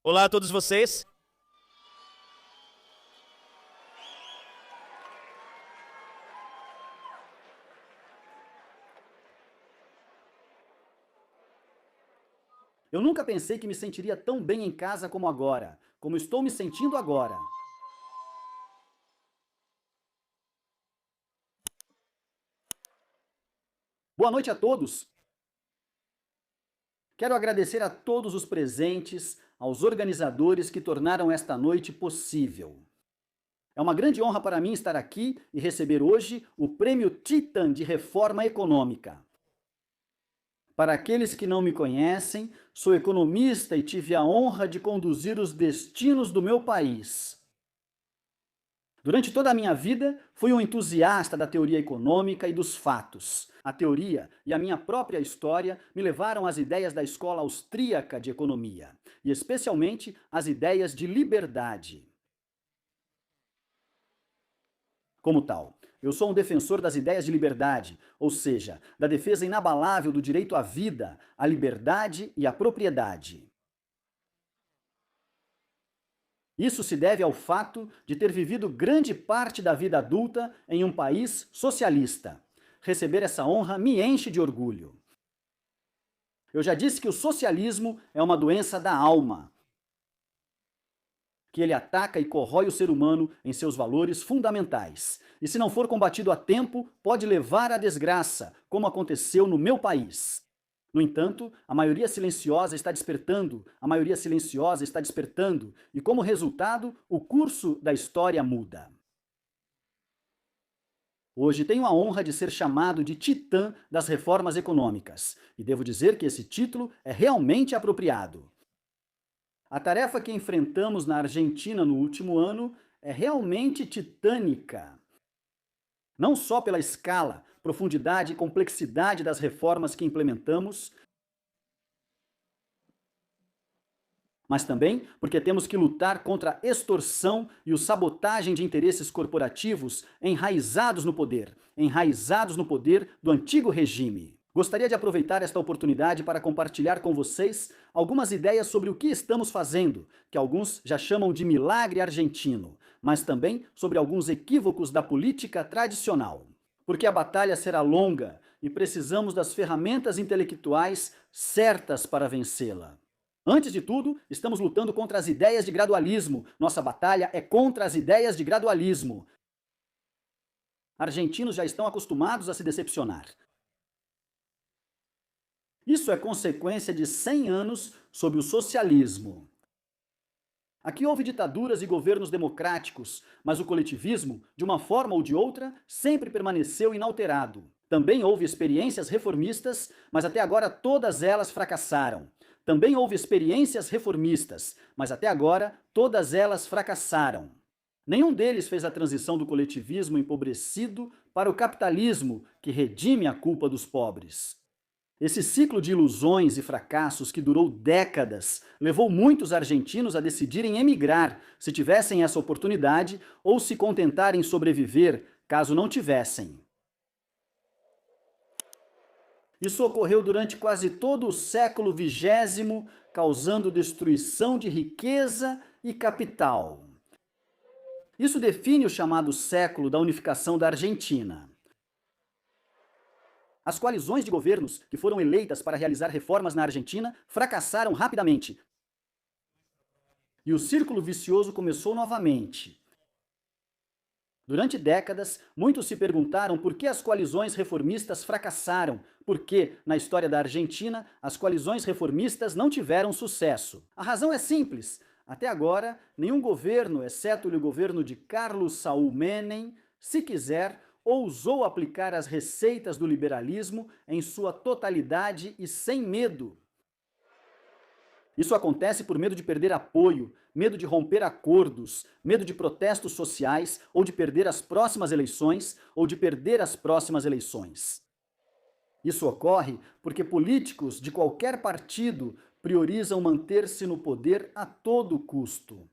Olá a todos vocês. Eu nunca pensei que me sentiria tão bem em casa como agora, como estou me sentindo agora. Boa noite a todos. Quero agradecer a todos os presentes, aos organizadores que tornaram esta noite possível. É uma grande honra para mim estar aqui e receber hoje o Prêmio Titan de Reforma Econômica. Para aqueles que não me conhecem, sou economista e tive a honra de conduzir os destinos do meu país. Durante toda a minha vida, fui um entusiasta da teoria econômica e dos fatos. A teoria e a minha própria história me levaram às ideias da escola austríaca de economia, e especialmente às ideias de liberdade. Como tal, eu sou um defensor das ideias de liberdade, ou seja, da defesa inabalável do direito à vida, à liberdade e à propriedade. Isso se deve ao fato de ter vivido grande parte da vida adulta em um país socialista. Receber essa honra me enche de orgulho. Eu já disse que o socialismo é uma doença da alma, que ele ataca e corrói o ser humano em seus valores fundamentais. E se não for combatido a tempo, pode levar à desgraça, como aconteceu no meu país. No entanto, a maioria silenciosa está despertando, e como resultado, o curso da história muda. Hoje tenho a honra de ser chamado de titã das reformas econômicas, e devo dizer que esse título é realmente apropriado. A tarefa que enfrentamos na Argentina no último ano é realmente titânica. Não só pela escala, profundidade e complexidade das reformas que implementamos, mas também porque temos que lutar contra a extorsão e a sabotagem de interesses corporativos enraizados no poder do antigo regime. Gostaria de aproveitar esta oportunidade para compartilhar com vocês algumas ideias sobre o que estamos fazendo, que alguns já chamam de milagre argentino, mas também sobre alguns equívocos da política tradicional. Porque a batalha será longa e precisamos das ferramentas intelectuais certas para vencê-la. Antes de tudo, estamos lutando contra as ideias de gradualismo. Nossa batalha é contra as ideias de gradualismo. Argentinos já estão acostumados a se decepcionar. Isso é consequência de 100 anos sob o socialismo. Aqui houve ditaduras e governos democráticos, mas o coletivismo, de uma forma ou de outra, sempre permaneceu inalterado. Também houve experiências reformistas, mas até agora todas elas fracassaram. Também houve experiências reformistas, mas até agora todas elas fracassaram. Nenhum deles fez a transição do coletivismo empobrecido para o capitalismo que redime a culpa dos pobres. Esse ciclo de ilusões e fracassos que durou décadas levou muitos argentinos a decidirem emigrar, se tivessem essa oportunidade, ou se contentarem em sobreviver, caso não tivessem. Isso ocorreu durante quase todo o século XX, causando destruição de riqueza e capital. Isso define o chamado século da unificação da Argentina. As coalizões de governos que foram eleitas para realizar reformas na Argentina fracassaram rapidamente. E o círculo vicioso começou novamente. Durante décadas, muitos se perguntaram por que as coalizões reformistas fracassaram, por que, na história da Argentina, as coalizões reformistas não tiveram sucesso. A razão é simples. Até agora, nenhum governo, exceto o governo de Carlos Saúl Menem, se quiser, ousou aplicar as receitas do liberalismo em sua totalidade e sem medo. Isso acontece por medo de perder apoio, medo de romper acordos, medo de protestos sociais ou de perder as próximas eleições. Isso ocorre porque políticos de qualquer partido priorizam manter-se no poder a todo custo.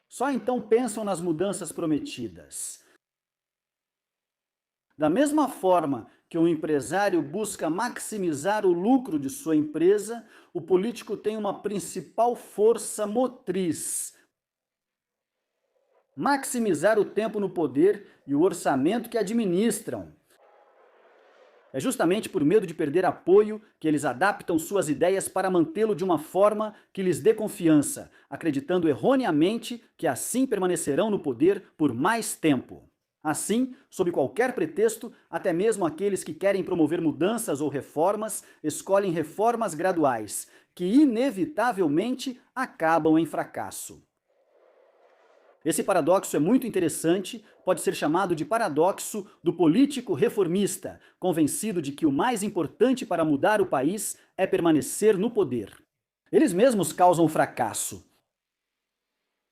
Só então pensam nas mudanças prometidas. Da mesma forma que um empresário busca maximizar o lucro de sua empresa, o político tem uma principal força motriz: maximizar o tempo no poder e o orçamento que administram. É justamente por medo de perder apoio que eles adaptam suas ideias para mantê-lo de uma forma que lhes dê confiança, acreditando erroneamente que assim permanecerão no poder por mais tempo. Assim, sob qualquer pretexto, até mesmo aqueles que querem promover mudanças ou reformas escolhem reformas graduais, que inevitavelmente acabam em fracasso. Esse paradoxo é muito interessante, pode ser chamado de paradoxo do político reformista, convencido de que o mais importante para mudar o país é permanecer no poder. Eles mesmos causam fracasso.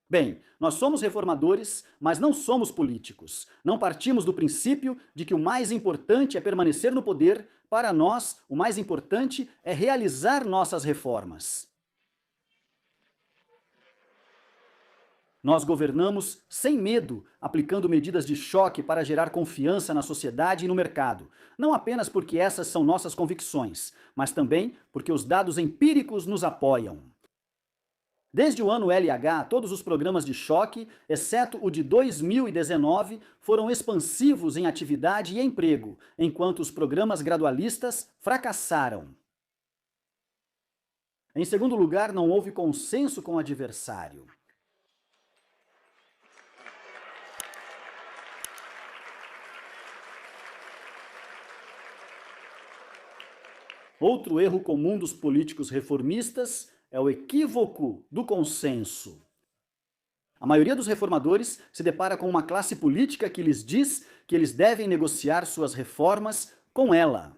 Bem, nós somos reformadores, mas não somos políticos. Não partimos do princípio de que o mais importante é permanecer no poder. Para nós, o mais importante é realizar nossas reformas. Nós governamos sem medo, aplicando medidas de choque para gerar confiança na sociedade e no mercado. Não apenas porque essas são nossas convicções, mas também porque os dados empíricos nos apoiam. Desde o ano LH, todos os programas de choque, exceto o de 2019, foram expansivos em atividade e emprego, enquanto os programas gradualistas fracassaram. Em segundo lugar, não houve consenso com o adversário. Outro erro comum dos políticos reformistas é o equívoco do consenso. A maioria dos reformadores se depara com uma classe política que lhes diz que eles devem negociar suas reformas com ela.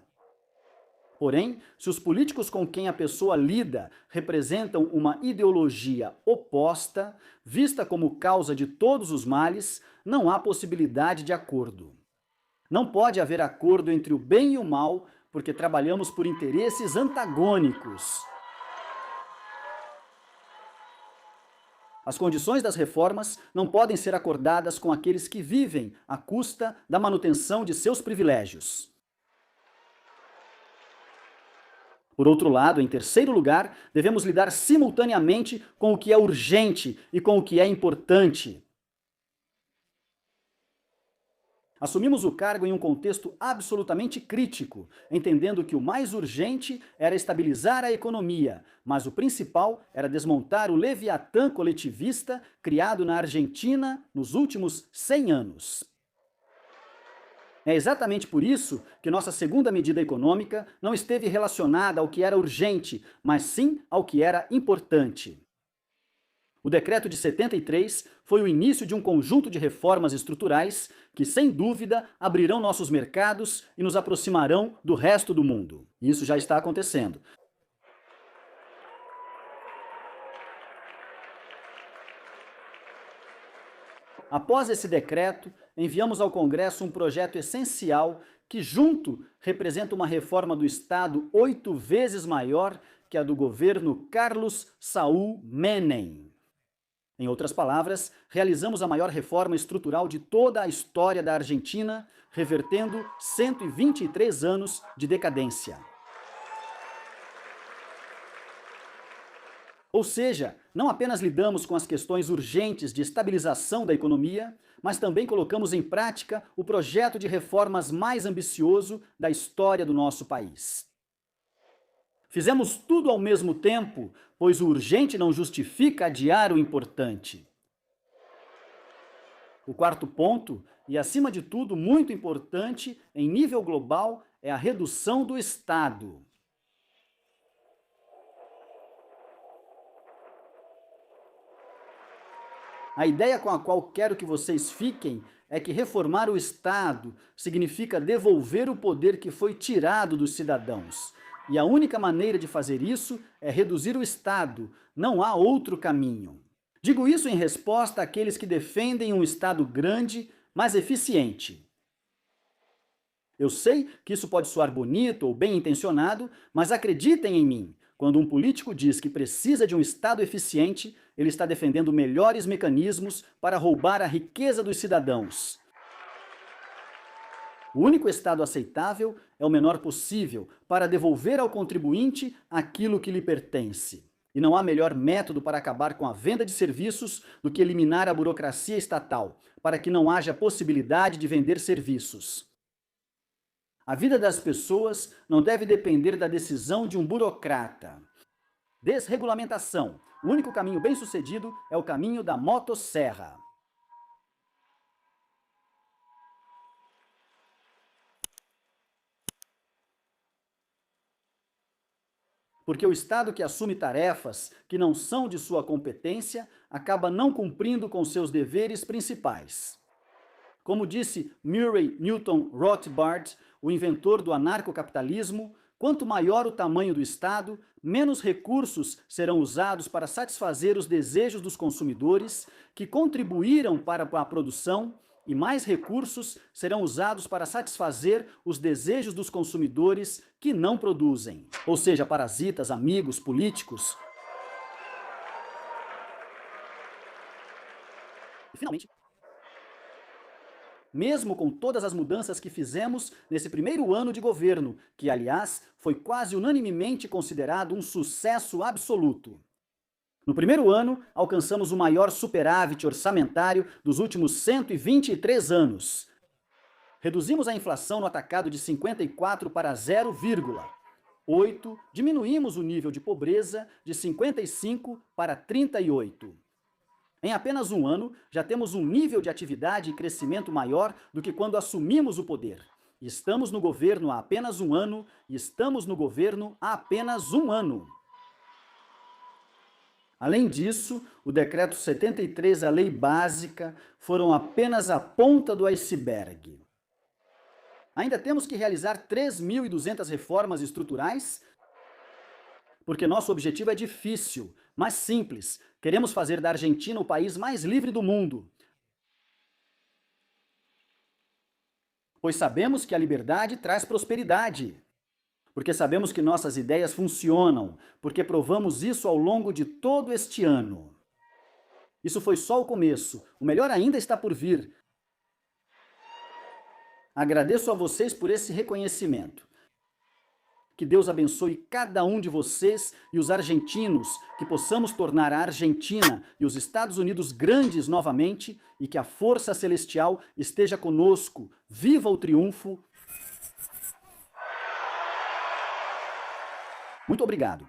Porém, se os políticos com quem a pessoa lida representam uma ideologia oposta, vista como causa de todos os males, não há possibilidade de acordo. Não pode haver acordo entre o bem e o mal, porque trabalhamos por interesses antagônicos. As condições das reformas não podem ser acordadas com aqueles que vivem à custa da manutenção de seus privilégios. Por outro lado, em terceiro lugar, devemos lidar simultaneamente com o que é urgente e com o que é importante. Assumimos o cargo em um contexto absolutamente crítico, entendendo que o mais urgente era estabilizar a economia, mas o principal era desmontar o Leviatã coletivista criado na Argentina nos últimos 100 anos. É exatamente por isso que nossa segunda medida econômica não esteve relacionada ao que era urgente, mas sim ao que era importante. O decreto de 73 foi o início de um conjunto de reformas estruturais que, sem dúvida, abrirão nossos mercados e nos aproximarão do resto do mundo. Isso já está acontecendo. Após esse decreto, enviamos ao Congresso um projeto essencial que, junto, representa uma reforma do Estado 8 vezes maior que a do governo Carlos Saúl Menem. Em outras palavras, realizamos a maior reforma estrutural de toda a história da Argentina, revertendo 123 anos de decadência. Ou seja, não apenas lidamos com as questões urgentes de estabilização da economia, mas também colocamos em prática o projeto de reformas mais ambicioso da história do nosso país. Fizemos tudo ao mesmo tempo, pois o urgente não justifica adiar o importante. O quarto ponto, e acima de tudo muito importante em nível global, é a redução do Estado. A ideia com a qual quero que vocês fiquem é que reformar o Estado significa devolver o poder que foi tirado dos cidadãos. E a única maneira de fazer isso é reduzir o Estado, não há outro caminho. Digo isso em resposta àqueles que defendem um Estado grande, mas eficiente. Eu sei que isso pode soar bonito ou bem intencionado, mas acreditem em mim, quando um político diz que precisa de um Estado eficiente, ele está defendendo melhores mecanismos para roubar a riqueza dos cidadãos. O único estado aceitável é o menor possível para devolver ao contribuinte aquilo que lhe pertence. E não há melhor método para acabar com a venda de serviços do que eliminar a burocracia estatal, para que não haja possibilidade de vender serviços. A vida das pessoas não deve depender da decisão de um burocrata. Desregulamentação. O único caminho bem-sucedido é o caminho da motosserra. Porque o Estado que assume tarefas que não são de sua competência acaba não cumprindo com seus deveres principais. Como disse Murray Newton Rothbard, o inventor do anarcocapitalismo, quanto maior o tamanho do Estado, menos recursos serão usados para satisfazer os desejos dos consumidores que contribuíram para a produção e mais recursos serão usados para satisfazer os desejos dos consumidores que não produzem, ou seja, parasitas, amigos, políticos. E, finalmente, mesmo com todas as mudanças que fizemos nesse primeiro ano de governo, que, aliás, foi quase unanimemente considerado um sucesso absoluto. No primeiro ano, alcançamos o maior superávit orçamentário dos últimos 123 anos. Reduzimos a inflação no atacado de 54 para 0,8. Diminuímos o nível de pobreza de 55 para 38. Em apenas um ano, já temos um nível de atividade e crescimento maior do que quando assumimos o poder. Estamos no governo há apenas um ano e estamos no governo há apenas um ano. Além disso, o Decreto 73, a Lei Básica, foram apenas a ponta do iceberg. Ainda temos que realizar 3.200 reformas estruturais, porque nosso objetivo é difícil, mas simples. Queremos fazer da Argentina o país mais livre do mundo. Pois sabemos que a liberdade traz prosperidade. Porque sabemos que nossas ideias funcionam, porque provamos isso ao longo de todo este ano. Isso foi só o começo, o melhor ainda está por vir. Agradeço a vocês por esse reconhecimento. Que Deus abençoe cada um de vocês e os argentinos, que possamos tornar a Argentina e os Estados Unidos grandes novamente e que a força celestial esteja conosco. Viva o triunfo! Muito obrigado.